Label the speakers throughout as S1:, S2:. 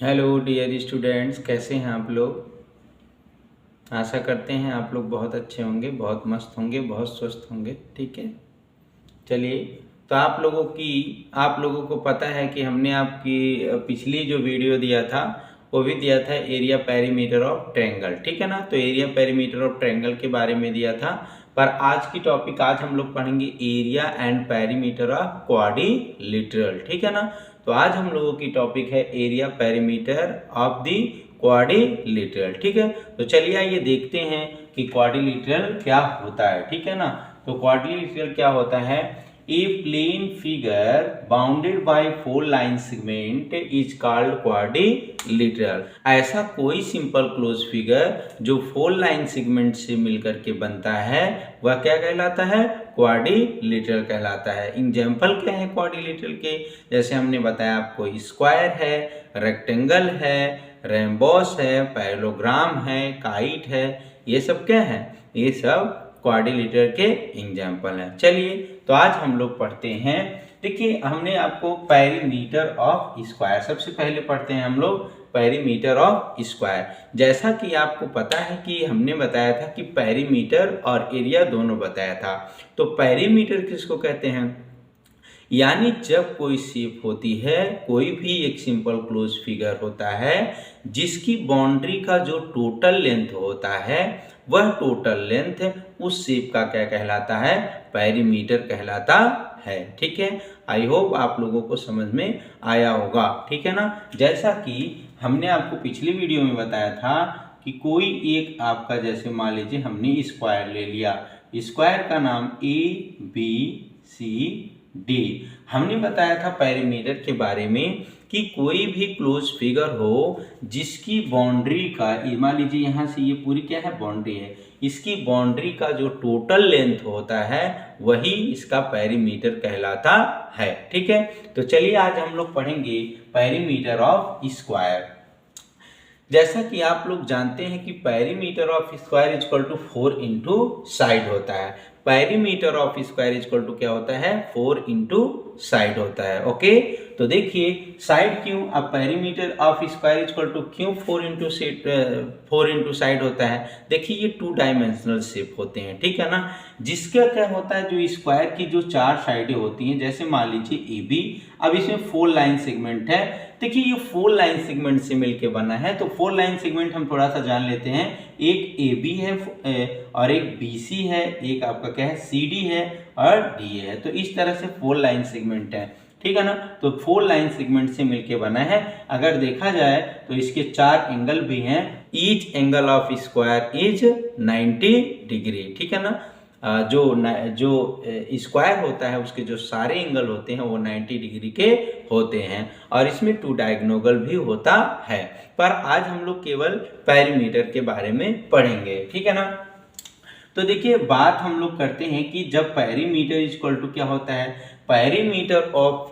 S1: Hello dear students, कैसे हैं आप लोग। आशा करते हैं आप लोग बहुत अच्छे होंगे, बहुत मस्त होंगे, बहुत स्वस्थ होंगे। ठीक है, चलिए। तो आप लोगों को पता है कि हमने आपकी पिछली जो वीडियो दिया था वो भी दिया था एरिया पेरीमीटर ऑफ ट्रायंगल। ठीक है ना। तो एरिया पेरीमीटर ऑफ ट्रायंगल के बारे में दिया था, पर आज हम लोग पढ़ेंगे area and perimeter of quadrilateral. ठीक है ना। तो आज हम लोगों की टॉपिक है area perimeter of the quadrilateral. ठीक है। तो चलिए आइए देखते हैं कि क्वाड्रिलेटरल क्या होता है। ठीक है ना। तो क्वाड्रिलेटरल क्या होता है। A plane figure bounded by 4 line segment is called quadrilateral. ऐसा कोई सिंपल क्लोज फिगर जो 4 लाइन सेगमेंट से मिलकर के बनता है वह क्या कहलाता है, क्वाड्रिलेटरल कहलाता है। एग्जाम्पल क्या है क्वाड्रिलेटरल के, जैसे हमने बताया आपको, स्क्वायर है, रेक्टेंगल है, रेम्बोस है, पैरेललोग्राम है, काइट है। ये सब क्या है, ये सब क्वाड्रिलेटरल के एग्जाम्पल हैं। चलिए तो आज हम लोग पढ़ते हैं। देखिए, हमने आपको पेरीमीटर ऑफ स्क्वायर, सबसे पहले पढ़ते हैं हम लोग पेरीमीटर ऑफ स्क्वायर। जैसा कि आपको पता है कि हमने बताया था कि पेरीमीटर और एरिया दोनों बताया था। तो पेरीमीटर किसको कहते हैं, यानी जब कोई शेप होती है, कोई भी एक सिंपल क्लोज फिगर होता है जिसकी बाउंड्री का जो टोटल लेंथ होता है वह टोटल लेंथ उस शेप का क्या कहलाता है, पेरीमीटर कहलाता है। ठीक है, आई होप आप लोगों को समझ में आया होगा। ठीक है ना। जैसा कि हमने आपको पिछली वीडियो में बताया था कि कोई एक आपका, जैसे मान लीजिए हमने स्क्वायर ले लिया, स्क्वायर का नाम ABCD। हमने बताया था पेरीमीटर के बारे में कि कोई भी क्लोज फिगर हो जिसकी बाउंड्री का, मान लीजिए यहाँ से ये पूरी क्या है, बाउंड्री है, इसकी बाउंड्री का जो टोटल लेंथ होता है वही इसका पेरीमीटर कहलाता है। ठीक है। तो चलिए आज हम लोग पढ़ेंगे पेरीमीटर ऑफ स्क्वायर। जैसा कि आप लोग जानते हैं कि perimeter of square equal to 4 into side होता है। Perimeter of square equal to क्या होता है, 4 इंटू साइड होता है। ओके, तो देखिए साइड क्यों, अब perimeter of square equal to क्यों 4 इंटू साइड होता है। देखिए ये 2 डायमेंशनल शेप होते हैं। ठीक है ना। जिसका क्या होता है, जो स्क्वायर की जो 4 साइडें होती हैं, जैसे मान लीजिए AB, अब इसमें 4 लाइन सेगमेंट है। देखिए ये 4 लाइन सेगमेंट से मिलके बना है। तो 4 लाइन सेगमेंट हम थोड़ा सा जान लेते हैं। एक AB है और एक BC है, एक आपका क्या है CD है और DA है। तो इस तरह से 4 लाइन सेगमेंट है। ठीक है ना। तो 4 लाइन सेगमेंट से मिलके बना है। अगर देखा जाए तो इसके 4 एंगल भी हैं। Each angle of square is 90 degree. ठीक है ना। जो स्क्वायर होता है उसके जो सारे एंगल होते हैं वो 90 डिग्री के होते हैं और इसमें 2 डायगोनल भी होता है। पर आज हम लोग केवल पेरीमीटर के बारे में पढ़ेंगे। ठीक है ना। तो देखिए बात हम लोग करते हैं कि जब पेरीमीटर इक्वल टू क्या होता है, perimeter of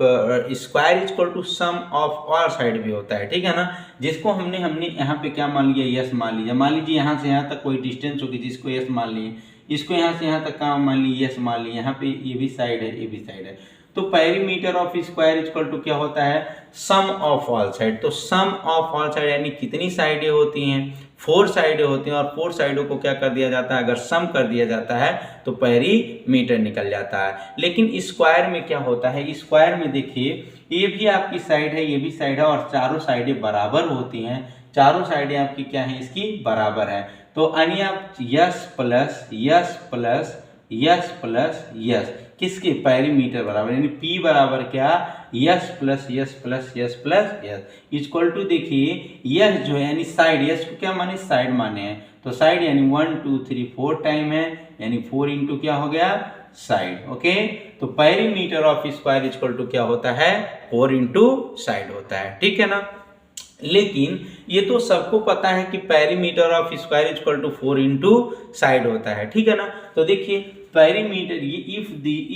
S1: square equal to sum of all side भी होता है। ठीक है ना। जिसको हमने यहाँ पे क्या मान लिया, यस मान लीजिए। मान लीजिए यहाँ से यहाँ तक कोई डिस्टेंस होगी जिसको यस मान लिए, इसको यहाँ से यहाँ तक का मान ली यस मान ली, यहाँ पे ये भी साइड है, ये भी साइड है। तो perimeter of square equal to क्या होता है, सम ऑफ ऑल साइड। तो सम ऑफ ऑल साइड यानी कितनी साइडें होती हैं, 4 साइडें होती हैं और 4 साइडों को क्या कर दिया जाता है, अगर सम कर दिया जाता है तो पेरीमीटर निकल जाता है। लेकिन स्क्वायर में क्या होता है, स्क्वायर में देखिए ये भी आपकी साइड है, ये भी साइड है और चारों साइडें बराबर होती हैं। चारों साइडें आपकी क्या है, इसकी बराबर है। तो यानी आप S plus S plus S plus S, किसके, पेरीमीटर बराबर, यानी P बराबर क्या, S plus S plus S plus S equal to, देखिए यस जो है यानी साइड, यस को क्या माने, साइड माने हैं। तो साइड यानी 1 2 3 4 टाइम है, यानी 4 इंटू क्या हो गया, साइड। ओके, तो perimeter of square equal to क्या होता है, 4 इंटू साइड होता है। ठीक है ना। लेकिन ये तो सबको पता है कि perimeter of square equal to 4 into side होता है। ठीक है ना। तो देखिए पेरीमीटर, ये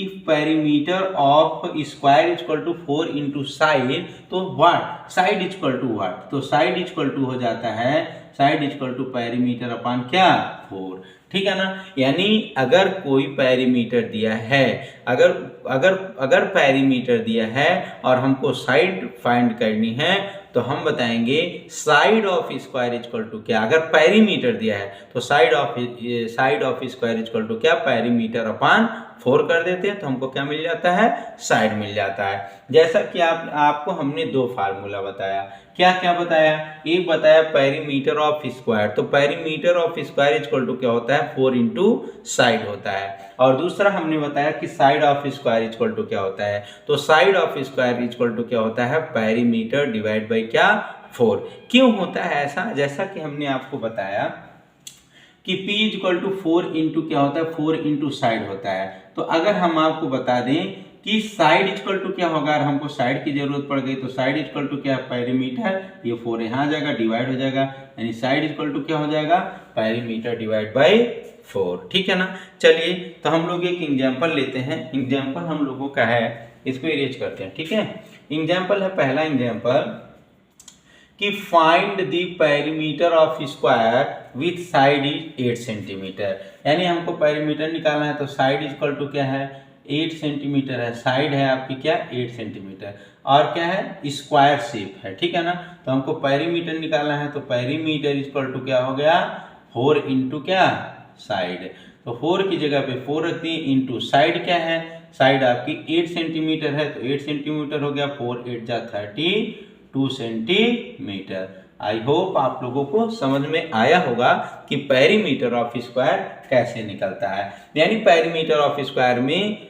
S1: if perimeter of square equal to 4 into side, तो what, side equal to what, तो साइड इक्वल टू हो जाता है, side equal to perimeter upon क्या, 4। ठीक है ना। यानी अगर कोई पैरीमीटर दिया है, अगर अगर अगर पैरीमीटर दिया है और हमको साइड फाइंड करनी है तो हम बताएंगे side of square equal to क्या। अगर पैरीमीटर दिया है तो side of square equal to क्या, पैरीमीटर अपॉन 4 कर देते हैं तो हमको क्या मिल जाता है, साइड मिल जाता है। जैसा कि आपको हमने दो फार्मूला बताया, क्या क्या बताया, एक बताया पेरीमीटर ऑफ स्क्वायर, तो perimeter of square equal to क्या होता है, 4 इंटू साइड होता है। और दूसरा हमने बताया कि side of square equal to क्या होता है, तो side of square equal to क्या होता है, पेरीमीटर डिवाइड बाई क्या, 4। क्यों होता है ऐसा, जैसा कि हमने आपको बताया कि P इक्वल टू 4 इंटू क्या होता है, 4 इंटू साइड होता है। तो अगर हम आपको बता दें कि साइड इक्वल टू क्या होगा, अगर हमको साइड की जरूरत पड़ गई तो साइड इक्वल टू क्या, पेरीमीटर, ये 4 यहाँ आ जाएगा, डिवाइड हो जाएगा, यानी साइड इक्वल टू क्या हो जाएगा, पेरीमीटर डिवाइड बाई 4। ठीक है ना। चलिए तो हम लोग एक एग्जाम्पल लेते हैं। एग्जाम्पल हम लोगों का है, इसको इरेज करते हैं। ठीक है, एग्जाम्पल है, पहला एग्जाम्पल कि find the perimeter of square with side is 8 centimetre. यानी हमको पेरीमीटर निकालना है तो साइड इक्वल टू क्या है, 8 सेंटीमीटर है, साइड है आपकी क्या, 8 सेंटीमीटर, और क्या है, स्क्वायर शेप है। ठीक है ना। तो हमको पेरीमीटर निकालना है तो पेरीमीटर इक्वल टू क्या हो गया, 4 इंटू क्या, साइड। तो 4 की जगह पे 4 रख दिए, इंटू साइड क्या है, साइड आपकी 8 सेंटीमीटर है तो 8 सेंटीमीटर हो गया, 4 8 जा 32 सेंटीमीटर। आई होप आप लोगों को समझ में आया होगा कि पेरीमीटर ऑफ स्क्वायर कैसे निकलता है। यानी पेरीमीटर ऑफ स्क्वायर में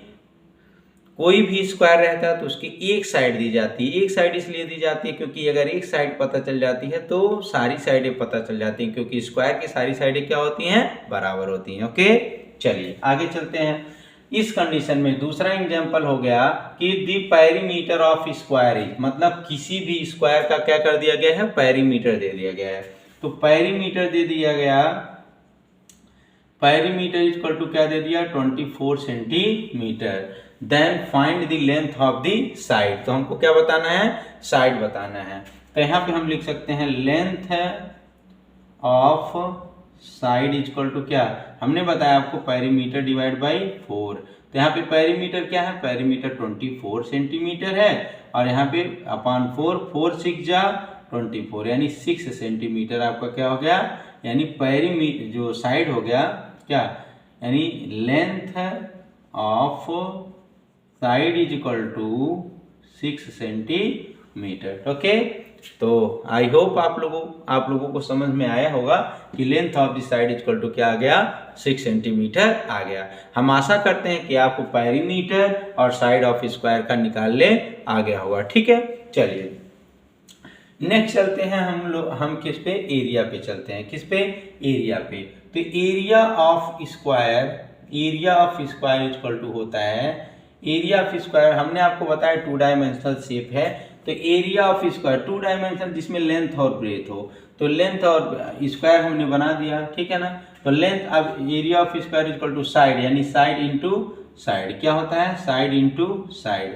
S1: कोई भी स्क्वायर रहता है तो उसकी एक साइड दी जाती है। एक साइड इसलिए दी जाती है क्योंकि अगर एक साइड पता चल जाती है तो सारी साइडें पता चल जाती हैं, क्योंकि स्क्वायर की सारी साइडें क्या होती हैं, बराबर होती हैं। ओके, चलिए आगे चलते हैं। इस कंडीशन में दूसरा एग्जांपल हो गया कि the perimeter of square is, मतलब किसी भी स्क्वायर का क्या कर दिया गया है, पेरीमीटर दे दिया गया है। तो पेरीमीटर दे दिया गया, पेरीमीटर इक्वल टू क्या दे दिया, 24 centimetre. Then find the length of the side, तो हमको क्या बताना है, साइड बताना है। तो यहाँ पे हम लिख सकते हैं length of side equal to क्या, हमने बताया आपको पेरीमीटर डिवाइड बाई 4। तो यहाँ पे पेरीमीटर क्या है, पेरीमीटर 24 सेंटीमीटर है, और यहाँ पे अपॉन 4, 4 6 जा 24, यानी 6 सेंटीमीटर आपका क्या हो गया, यानी पेरीमीटर जो साइड हो गया क्या, यानी length of side is equal to 6 centimetre. Okay, तो आई होप आप लोगों को समझ में आया होगा कि length of the side equal to क्या आ गया, 6 सेंटीमीटर आ गया। हम आशा करते हैं कि आपको पेरीमीटर और साइड ऑफ स्क्वायर का निकालने आ गया होगा। ठीक है, चलिए नेक्स्ट चलते हैं हम किस पे, एरिया पे चलते हैं। किस पे, एरिया पे। तो area of square equal to होता है, एरिया ऑफ स्क्वायर हमने आपको बताया 2 डायमेंशनल शेप है, तो एरिया ऑफ स्क्वायर 2 डायमेंशन जिसमें लेंथ और ब्रेथ हो, तो लेंथ और स्क्वायर हमने बना दिया। ठीक है ना। तो लेंथ, अब area of square equal to side, यानी साइड इंटू साइड क्या होता है, साइड इंटू साइड।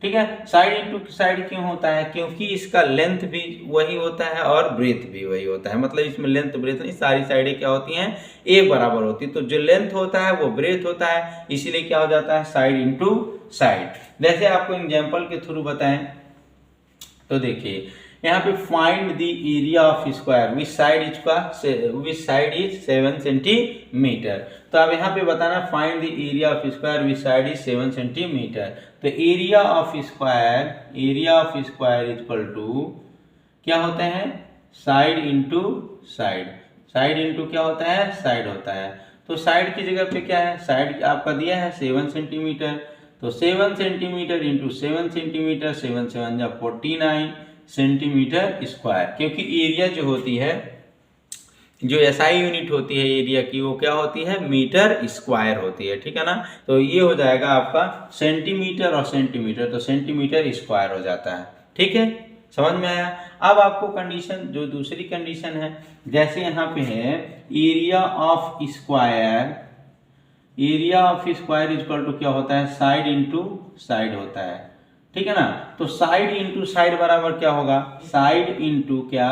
S1: ठीक है, साइड इंटू साइड क्यों होता है, क्योंकि इसका लेंथ भी वही होता है और ब्रेथ भी वही होता है, मतलब इसमें लेंथ ब्रेथ नहीं, सारी साइडें क्या होती हैं, एक बराबर होती है। तो जो लेंथ होता है वो ब्रेथ होता है, इसीलिए क्या हो जाता है, साइड इंटू साइड। जैसे आपको एग्जाम्पल के थ्रू बताएं तो देखिए यहाँ पे find the area of square which side is 7 centimetre. तो अब यहाँ पे बताना find the area of square which side is 7 centimetre. तो area of square equal to क्या होते हैं, side into side, side into क्या होता है, साइड होता है। तो साइड की जगह पे क्या है, साइड आपका दिया है 7 सेंटीमीटर, तो 7 सेंटीमीटर इंटू 7 सेंटीमीटर, 7 7 जा 49 सेंटीमीटर स्क्वायर। क्योंकि एरिया जो होती है, जो एसआई यूनिट होती है एरिया की, वो क्या होती है, मीटर स्क्वायर होती है। ठीक है ना। तो ये हो जाएगा आपका सेंटीमीटर और सेंटीमीटर, तो सेंटीमीटर स्क्वायर हो जाता है। ठीक है, समझ में आया। अब आपको कंडीशन, जो दूसरी कंडीशन है, जैसे यहाँ पे है area of square equal to क्या होता है, साइड इंटू साइड होता है। ठीक है ना। तो साइड इंटू साइड बराबर क्या होगा, साइड इंटू क्या,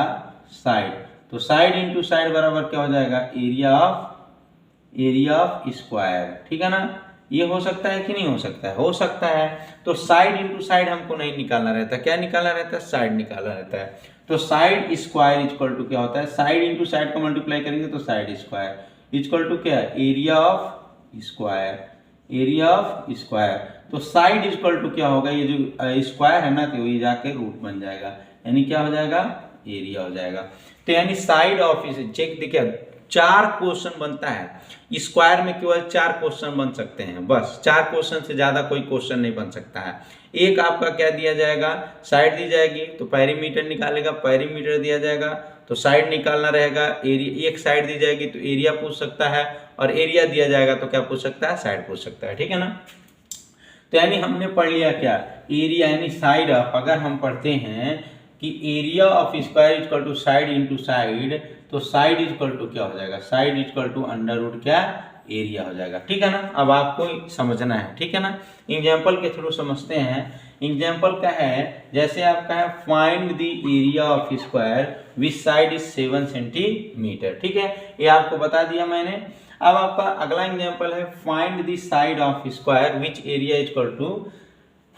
S1: साइड। तो साइड इंटू साइड बराबर क्या हो जाएगा, area of area of square, ठीक है ना। ये हो सकता है कि नहीं हो सकता है? हो सकता है। तो साइड इंटू साइड हमको नहीं निकालना रहता, क्या निकालना रहता है? साइड निकालना रहता है। तो साइड स्क्वायर इक्वल टू क्या होता है? साइड इंटू साइड को मल्टीप्लाई करेंगे तो साइड स्क्वायर इक्वल टू क्या है? Area of square, area of square. तो साइड इक्वल टू क्या होगा? ये जो स्क्वायर है ना, तो ये जाके रूट बन जाएगा, यानी क्या हो जाएगा? एरिया हो जाएगा। तो यानी साइड ऑफ, इसे चेक देखिए, 4 क्वेश्चन बनता है स्क्वायर में, केवल 4 क्वेश्चन बन सकते हैं, बस 4 क्वेश्चन से ज्यादा कोई क्वेश्चन नहीं बन सकता है। एक आपका क्या दिया जाएगा? साइड दी जाएगी तो पेरीमीटर निकालेगा, पेरीमीटर दिया जाएगा तो साइड निकालना रहेगा, एरिया एक साइड दी जाएगी तो एरिया पूछ सकता है, और एरिया दिया जाएगा तो क्या पूछ सकता है? साइड पूछ सकता है, ठीक है ना। तो यानी हमने पढ़ लिया क्या? एरिया यानी साइड ऑफ, अगर हम पढ़ते हैं कि area of square equal to side into side, तो साइड इक्वल टू क्या हो जाएगा? Side equal to under root क्या? एरिया हो जाएगा, ठीक है ना। अब आपको समझना है, ठीक है ना। एग्जाम्पल के थ्रू समझते हैं। एग्जाम्पल का है, जैसे आपका है find the area of square which side is 7 centimetre, ठीक है, ये आपको बता दिया मैंने। अब आपका अगला एग्जाम्पल है find the side of square which area equal to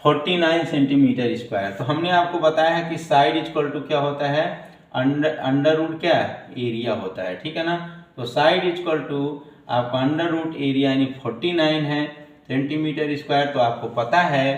S1: 49 centimetre square. तो हमने आपको बताया है कि साइड इक्वल टू क्या होता है? अंडर रूट क्या एरिया होता है, ठीक है ना। तो साइड इक्वल टू आपका अंडर रूट एरिया यानी 49 है सेंटीमीटर स्क्वायर। तो आपको पता है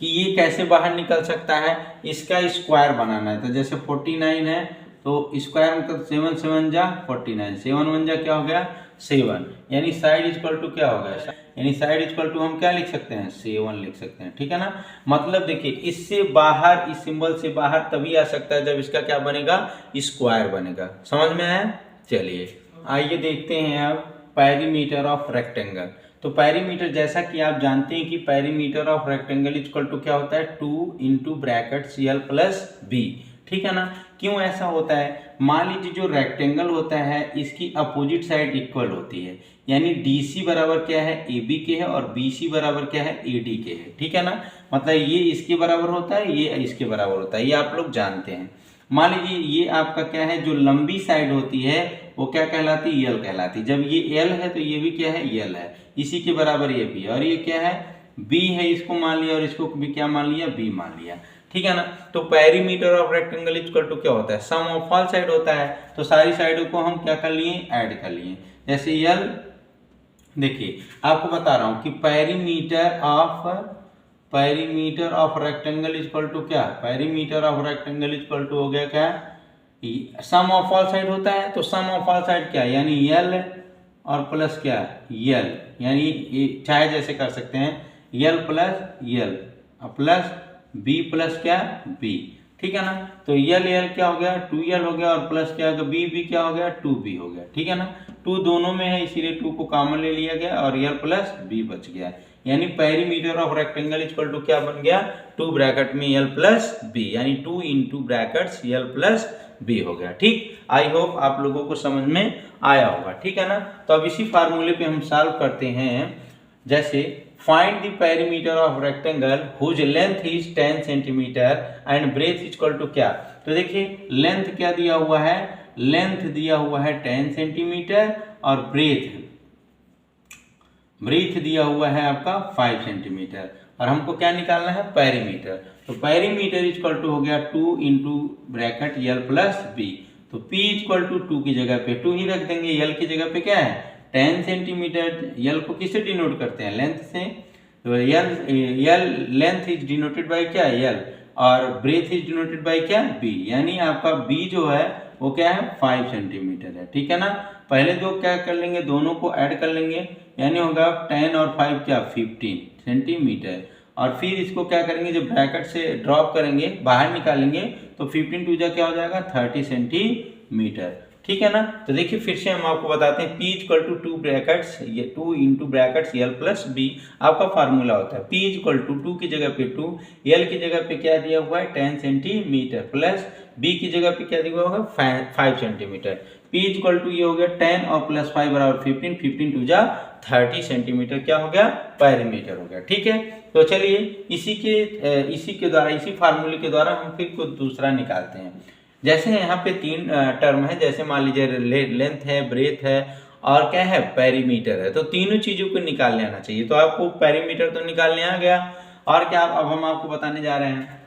S1: कि ये कैसे बाहर निकल सकता है? इसका स्क्वायर बनाना है। तो जैसे 49 है तो स्क्वायर मतलब 7 7 जा 49, 7 1 जा क्या हो गया? 7, यानी साइड इक्वल टू क्या हो गया? यानी साइड इक्वल टू हम क्या लिख सकते हैं? 7 लिख सकते हैं, ठीक है ना। मतलब देखिए, इससे बाहर, इस सिंबल से बाहर तभी आ सकता है जब इसका क्या बनेगा? स्क्वायर बनेगा। समझ में आया? चलिए आइए देखते हैं अब पेरीमीटर ऑफ रेक्टेंगल। तो पेरीमीटर, जैसा कि आप जानते हैं कि perimeter of rectangle equal to क्या होता है? 2 into bracket CL plus B, ठीक है ना। क्यों ऐसा होता है? मान लीजिए जो रेक्टेंगल होता है इसकी अपोजिट साइड इक्वल होती है, यानी DC बराबर क्या है? AB के है, और BC बराबर क्या है? AD के है, ठीक है ना। मतलब ये इसके बराबर होता है, ये इसके बराबर होता है, ये आप लोग जानते हैं। मान लीजिए ये आपका क्या है? जो लंबी साइड होती है वो क्या कहलाती है? L कहलाती है। जब ये L है तो ये भी क्या है? L है, इसी के बराबर ये भी, और ये क्या है? B है, इसको मान लिया, और इसको भी क्या मान लिया? B मान लिया, ठीक है ना। तो perimeter of rectangle equal to क्या होता है? सम ऑफ ऑल साइड होता है। तो सारी साइडों को हम क्या कर लिए? ऐड कर लिए। जैसे L, देखिए आपको बता रहा हूं कि perimeter of rectangle equal to क्या? Perimeter of rectangle equal to हो गया क्या? सम ऑफ ऑल साइड होता है। तो सम ऑफ ऑल साइड क्या? यानी L और प्लस क्या? L, यानी चाहे जैसे कर सकते हैं, L plus L plus B plus क्या? B, ठीक है ना। तो L क्या हो गया? 2L हो गया, और प्लस क्या होगा? B क्या हो गया? 2B हो गया, ठीक है ना। 2 दोनों में है, इसीलिए 2 को कॉमन ले लिया गया, और L प्लस B बच गया। यानी perimeter of rectangle equal to क्या बन गया? 2 ब्रैकेट में L प्लस B, यानी 2 into brackets L plus B हो गया, ठीक। आई होप आप लोगों को समझ में आया होगा, ठीक है ना। तो अब इसी फार्मूले पे हम सॉल्व करते हैं। जैसे find the perimeter of rectangle whose length is 10 centimetre and breadth equal to क्या? तो देखिए लेंथ क्या दिया हुआ है? लेंथ दिया हुआ है 10 सेंटीमीटर, और ब्रेथ दिया हुआ है आपका 5 सेंटीमीटर, और हमको क्या निकालना है? पेरीमीटर। तो पेरीमीटर इक्वल टू हो गया 2 into bracket L plus B। तो P इक्वल टू 2 की जगह पे 2 ही रख देंगे, L की जगह पे क्या है? 10 सेंटीमीटर। L को किससे डिनोट करते हैं? लेंथ से। तो L length is denoted by क्या? L, और ब्रेथ इज डिनोटेड बाय क्या? B, यानी आपका B जो है वो क्या है? 5 सेंटीमीटर है, ठीक है ना। पहले दो क्या कर लेंगे? दोनों को ऐड कर लेंगे, यानी होगा 10 और 5 क्या? 15 सेंटीमीटर। और फिर इसको क्या करेंगे? जब ब्रैकेट से ड्रॉप करेंगे, बाहर निकालेंगे, तो 15 2 जा क्या हो जाएगा? 30 सेंटीमीटर, ठीक है ना। तो देखिए फिर से हम आपको बताते हैं, P इक्वल टू 2 ब्रैकेट्स, ये 2 into brackets L plus B आपका फार्मूला होता है। P इक्वल टू 2 की जगह पे 2, L की जगह पे क्या दिया हुआ है? 10 सेंटीमीटर, प्लस B की जगह पे क्या दिया हुआ है? 5 सेंटीमीटर। P इक्वल टू ये हो गया 10 और प्लस 5 बराबर 15, 15 2 जा 30 सेंटीमीटर क्या हो गया? पेरीमीटर हो गया, ठीक है। तो चलिए इसी फार्मूले के द्वारा हम फिर कुछ दूसरा निकालते हैं। जैसे यहाँ पे 3 टर्म है, जैसे मान लीजिए लेंथ है, ब्रेथ है, और क्या है पेरीमीटर है। तो तीनों चीजों को निकाल लेना चाहिए। तो आपको पेरीमीटर तो निकालने आ गया, और क्या अब हम आपको बताने जा रहे हैं।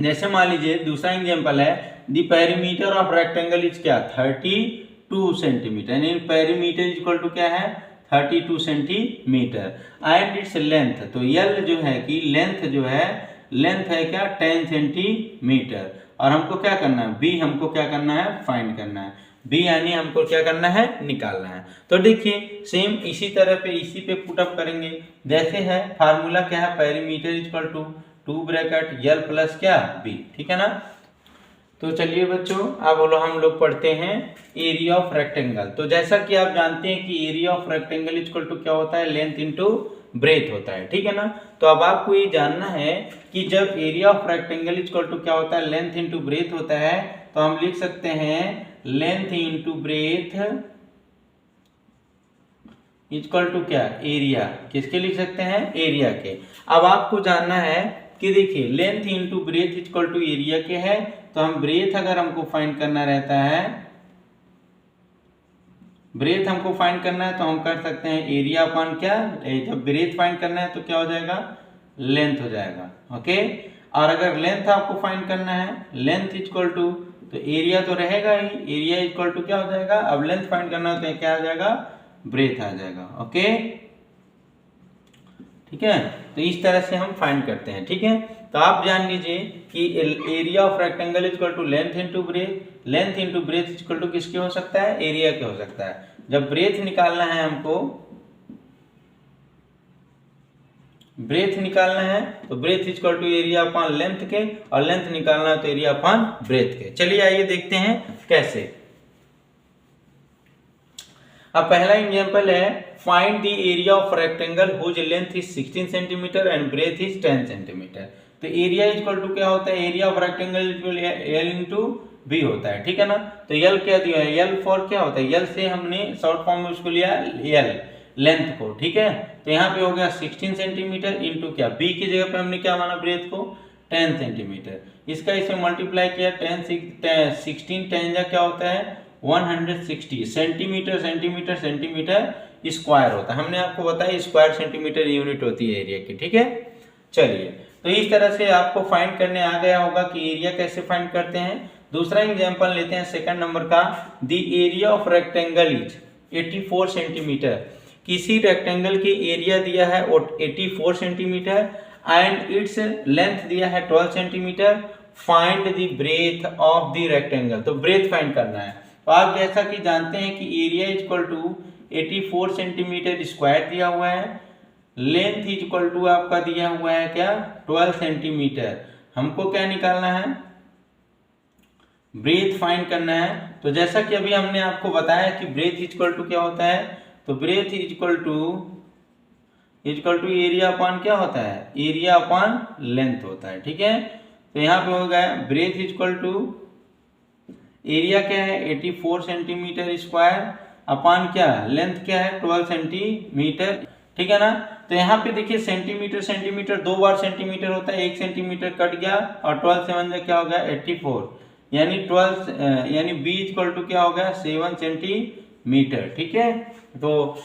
S1: जैसे मान लीजिए दूसरा एग्जांपल है, the perimeter of rectangle is क्या 32 सेंटीमीटर, यानी पेरीमीटर इक्वल टू क्या है 32 सेंटीमीटर एंड इट्स लेंथ। तो यल जो है कि लेंथ है क्या 10 सेंटीमीटर, और हमको क्या करना है बी, हमको क्या करना है फाइंड करना है बी, यानी हमको क्या करना है निकालना है। तो देखिए सेम इसी तरह पे इसी पे पुटअप करेंगे। जैसे है फार्मूला क्या है perimeter equal to 2 bracket L plus क्या बी, ठीक है ना। तो चलिए बच्चों अब हम लोग पढ़ते हैं एरिया ऑफ रेक्टेंगल। तो जैसा कि आप जानते हैं कि area of rectangle equal to क्या होता है लेंथ इनटू ब्रेथ होता है, ठीक है ना। तो अब आपको ये जानना है कि जब area of rectangle equal to क्या होता है लेंथ इनटू ब्रेथ होता है, तो हम लिख सकते हैं length into breadth equal to क्या एरिया, किसके लिख सकते हैं एरिया के। अब आपको जानना है कि देखिए length into breadth equal to area के है, तो हम ब्रेथ अगर हमको फाइंड करना रहता है, ब्रेथ हमको फाइंड करना है तो हम कर सकते हैं एरिया अपॉन क्या, जब ब्रेथ फाइंड करना है तो क्या हो जाएगा लेंथ हो जाएगा, ओके। और अगर लेंथ आपको फाइंड करना है लेंथ इक्वल टू, तो एरिया तो रहेगा ही, एरिया इक्वल टू क्या हो जाएगा, अब लेंथ फाइंड करना है तो क्या आ जाएगा ब्रेथ आ जाएगा, ओके ठीक है। तो इस तरह से हम फाइंड करते हैं, ठीक है। तो आप जान लीजिए कि area of rectangle equal to length into breadth, length into breadth equal to किसके हो सकता है एरिया के हो सकता है। जब ब्रेथ निकालना है हमको, ब्रेथ निकालना है तो breadth equal to area upon length के, और लेंथ निकालना है तो एरिया अपॉन ब्रेथ के। चलिए आइए देखते हैं कैसे। अब पहला एग्जांपल है find the area of rectangle whose length is 16 centimetre and breadth is 10 centimetre. तो एरिया इक्वल टू क्या होता है area of rectangle equal L into B होता है, ठीक है ना। तो यल क्या दिया है, यल फॉर क्या होता है, यल से हमने शॉर्ट फॉर्म में उसको लिया यल लेंथ को, ठीक है। तो यहाँ पे हो गया 16 सेंटीमीटर इंटू क्या बी की जगह पे हमने क्या माना ब्रेथ को 10 सेंटीमीटर, इसका इसे मल्टीप्लाई किया 16 10 क्या होता है 160 सेंटीमीटर, सेंटीमीटर सेंटीमीटर स्क्वायर होता है। हमने आपको बताया स्क्वायर सेंटीमीटर यूनिट होती है एरिया की, ठीक है। चलिए तो इस तरह से आपको फाइंड करने आ गया होगा कि एरिया कैसे फाइंड करते हैं। दूसरा एग्जांपल लेते हैं सेकंड नंबर का, the area of rectangle is 84 centimetre. किसी रेक्टेंगल की एरिया दिया है 84 सेंटीमीटर एंड इट्स लेंथ दिया है 12 centimetre, find the breadth of the rectangle. तो ब्रेथ फाइंड करना है। तो आप जैसा कि जानते हैं कि area equal to 84 centimetre square दिया हुआ है, लेंथ इक्वल टू आपका दिया हुआ है क्या 12 सेंटीमीटर। हमको क्या निकालना है ब्रेथ फाइंड करना है। तो जैसा कि अभी हमने आपको बताया कि ब्रेथ इक्वल टू क्या होता है, तो breadth equal to area upon क्या होता है एरिया अपॉन लेंथ होता है, ठीक है। तो यहाँ पे हो गया ब्रेथ इक्वल टू एरिया क्या है 84 सेंटीमीटर स्क्वायर अपॉन क्या लेंथ क्या है 12 सेंटीमीटर, ठीक है ना। तो यहाँ पे देखिए सेंटीमीटर सेंटीमीटर 2 बार सेंटीमीटर होता है, 1 सेंटीमीटर कट गया और 12 से 1 क्या हो गया 84, यानी 12 यानी बी इक्वल टू क्या हो गया 7 सेंटीमीटर, ठीक है। तो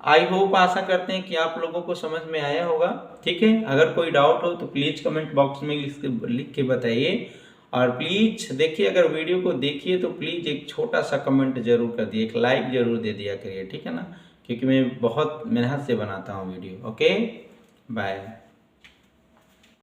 S1: आई होप आशा करते हैं कि आप लोगों को समझ में आया होगा, ठीक है। अगर कोई डाउट हो तो प्लीज कमेंट बॉक्स में लिख के बताइए, और प्लीज देखिए अगर वीडियो को देखिए तो प्लीज एक छोटा सा कमेंट जरूर कर दिए, एक लाइक जरूर दे दिया करिए, ठीक है ना, क्योंकि मैं बहुत मेहनत से बनाता हूँ वीडियो। Okay bye.